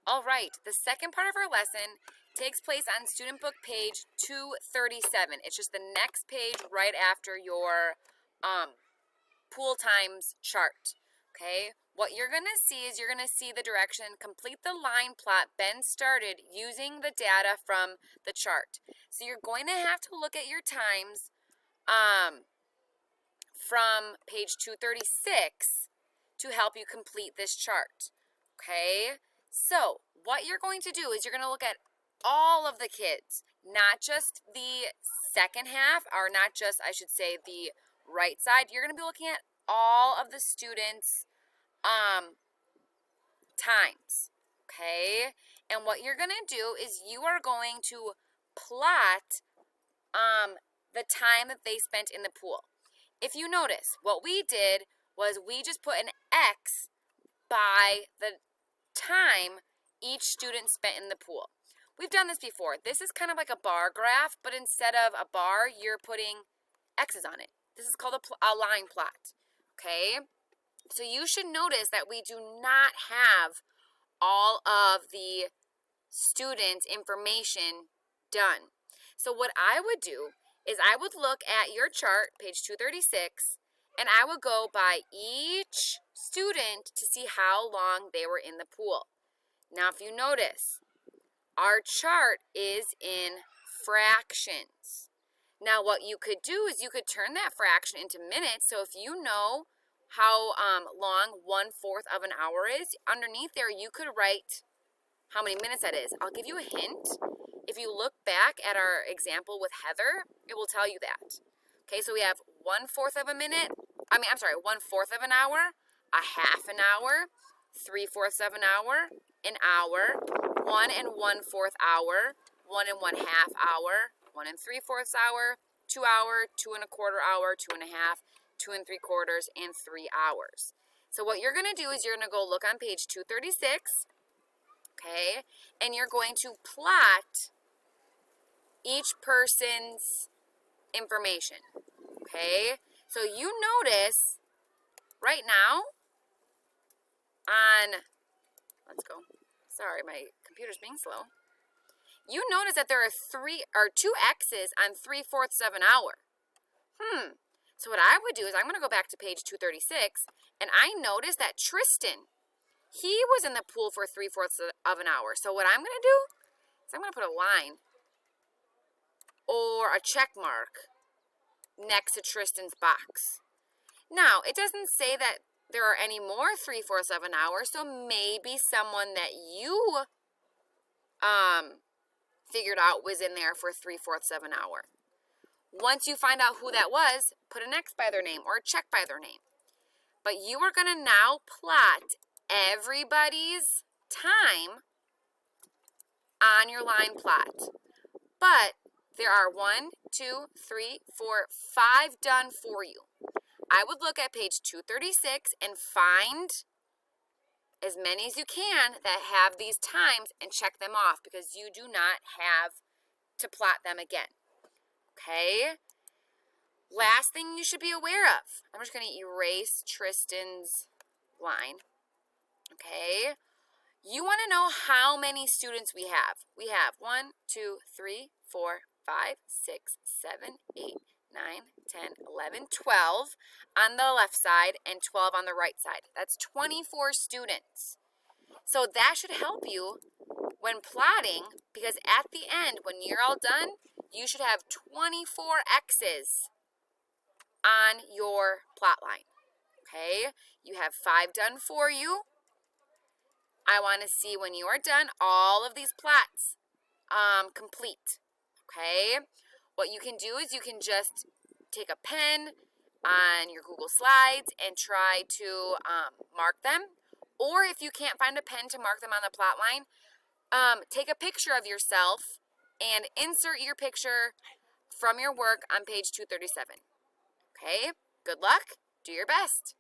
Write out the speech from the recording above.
All right, the second part of our lesson takes place on student book page 237. It's just the next page right after your pool times chart. Okay, what you're going to see is you're going to see the direction, complete the line plot Ben started using the data from the chart. So you're going to have to look at your times from page 236 to help you complete this chart. Okay, so what you're going to do is you're going to look at all of the kids, not just the second half, or not just, I should say, the right side. You're going to be looking at all of the students' times. Okay, and what you're going to do is you are going to plot the time that they spent in the pool. If you notice, what we did was we just put an X by the time each student spent in the pool. We've done this before. This is kind of like a bar graph, but instead of a bar, you're putting X's on it. This is called a line plot, okay? So you should notice that we do not have all of the students' information done. So what I would do is I would look at your chart, page 236, and I would go by each student to see how long they were in the pool. Now, if you notice, our chart is in fractions. Now, what you could do is you could turn that fraction into minutes. So if you know how long 1/4 of an hour is, underneath there you could write how many minutes that is. I'll give you a hint. If you look back at our example with Heather, it will tell you that. Okay, so we have 1/4 of a minute. 1/4 of an hour, a half an hour, 3/4 of an hour, 1 1/4 hour, 1 1/2 hour, 1 3/4 hour, 2 hour, 2 1/4 hour, 2 1/2, 2 3/4, and 3 hours. So what you're going to do is you're going to go look on page 236, okay, and you're going to plot each person's information, okay? So you notice right now let's go. Sorry, my computer's being slow. You notice that there are 2 X's on 3/4 of an hour. So what I would do is I'm going to go back to page 236, and I noticed that Tristan, he was in the pool for 3/4 of an hour. So what I'm going to do is I'm going to put a line or a check mark next to Tristan's box. Now, it doesn't say that there are any more 3/4 of an hour, so maybe someone that you figured out was in there for 3/4 of an hour. Once you find out who that was, put an X by their name or a check by their name. But you are going to now plot everybody's time on your line plot. But there are 1, 2, 3, 4, 5 done for you. I would look at page 236 and find as many as you can that have these times and check them off because you do not have to plot them again. Okay? Last thing you should be aware of. I'm just going to erase Tristan's line. Okay? You want to know how many students we have. We have 1, 2, 3, 4, 5, 6, 7, 8, 9, 10, 11, 12 on the left side and 12 on the right side. That's 24 students. So that should help you when plotting, because at the end, when you're all done, you should have 24 X's on your plot line. Okay? You have 5 done for you. I want to see when you are done all of these plots complete. Okay? What you can do is you can just take a pen on your Google Slides and try to mark them. Or if you can't find a pen to mark them on the plot line, take a picture of yourself and insert your picture from your work on page 237. Okay? Good luck. Do your best.